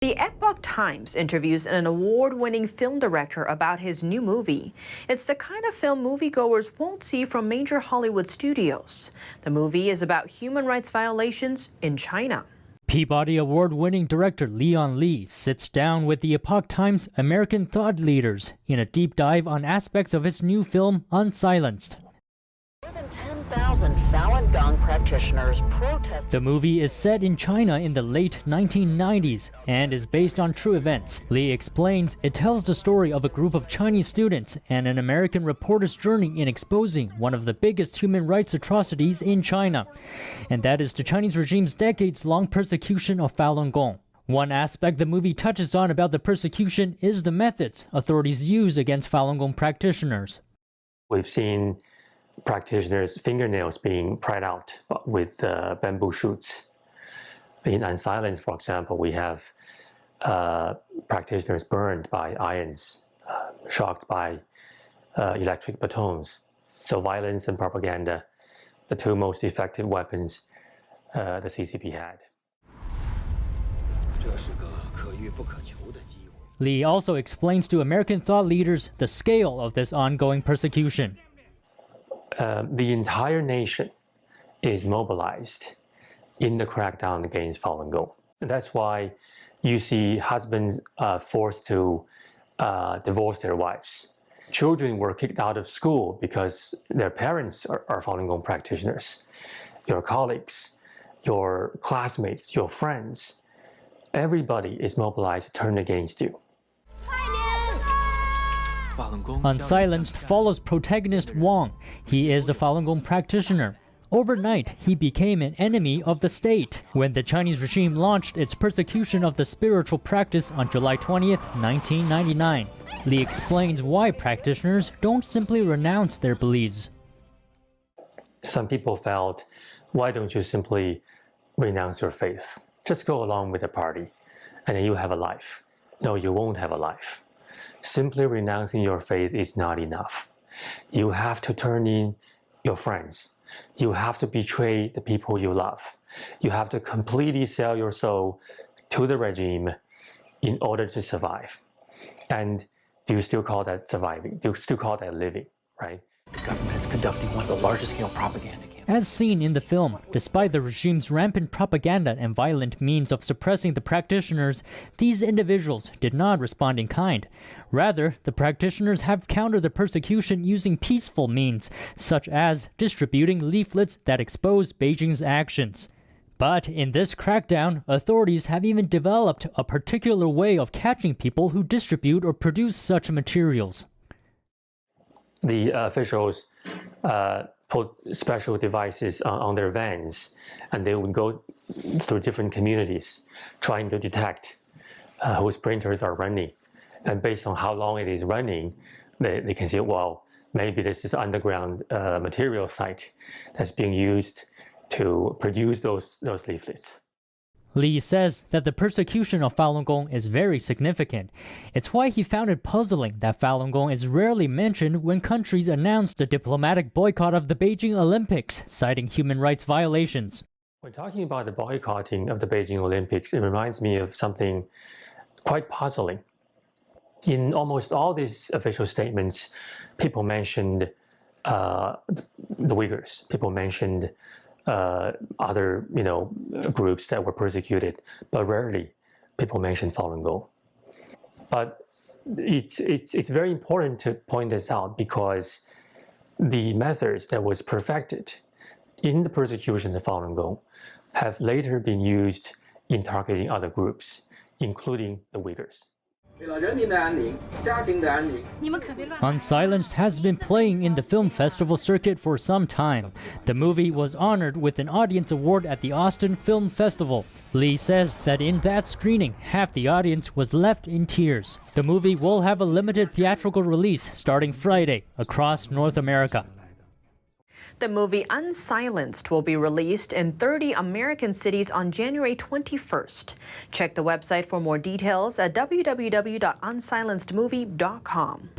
The Epoch Times interviews an award-winning film director about his new movie. It's the kind of film moviegoers won't see from major Hollywood studios. The movie is about human rights violations in China. Peabody Award-winning director Leon sits down with the Epoch Times American thought leaders in a deep dive on aspects of his new film, UNSILENCED. More than 10,000 Falun Gong practitioners protest. The movie is set in China in the late 1990s and is based on true events. Lee explains it tells the story of a group of Chinese students and an American reporter's journey in exposing one of the biggest human rights atrocities in China, and that is the Chinese regime's decades-long persecution of Falun Gong. One aspect the movie touches on about the persecution is the methods authorities use against Falun Gong practitioners. We've seen practitioners' fingernails being pried out with bamboo shoots. In UNSILENCED, for example, we have practitioners burned by irons, shocked by electric batons. So violence and propaganda, the two most effective weapons the CCP had. Lee also explains to American thought leaders the scale of this ongoing persecution. The entire nation is mobilized in the crackdown against Falun Gong. That's why you see husbands forced to divorce their wives. Children were kicked out of school because their parents are Falun Gong practitioners. Your colleagues, your classmates, your friends, everybody is mobilized to turn against you. UNSILENCED follows protagonist Wang. He is a Falun Gong practitioner. Overnight, he became an enemy of the state when the Chinese regime launched its persecution of the spiritual practice on July 20th, 1999. Lee explains why practitioners don't simply renounce their beliefs. Some people felt, why don't you simply renounce your faith? Just go along with the party, and then you have a life. No, you won't have a life. Simply renouncing your faith is not enough. You have to turn in your friends. You have to betray the people you love. You have to completely sell your soul to the regime in order to survive. And do you still call that surviving? Do you still call that living, right? The government is conducting one of the largest scale propaganda campaigns. As seen in the film, despite the regime's rampant propaganda and violent means of suppressing the practitioners, these individuals did not respond in kind. Rather, the practitioners have countered the persecution using peaceful means, such as distributing leaflets that expose Beijing's actions. But in this crackdown, authorities have even developed a particular way of catching people who distribute or produce such materials. The officials put special devices on their vans, and they would go through different communities trying to detect whose printers are running. And based on how long it is running, they can say, well, maybe this is underground material site that's being used to produce those leaflets. Lee says that the persecution of Falun Gong is very significant. It's why he found it puzzling that Falun Gong is rarely mentioned when countries announce the diplomatic boycott of the Beijing Olympics, citing human rights violations. When talking about the boycotting of the Beijing Olympics, it reminds me of something quite puzzling. In almost all these official statements, people mentioned the Uyghurs. People mentioned other, groups that were persecuted, but rarely people mention Falun Gong. But it's very important to point this out because the methods that was perfected in the persecution of Falun Gong have later been used in targeting other groups, including the Uyghurs. UNSILENCED has been playing in the film festival circuit for some time. The movie was honored with an audience award at the Austin Film Festival. Lee says that in that screening, half the audience was left in tears. The movie will have a limited theatrical release starting Friday across North America. The movie UNSILENCED will be released in 30 American cities on January 21st. Check the website for more details at www.unsilencedmovie.com.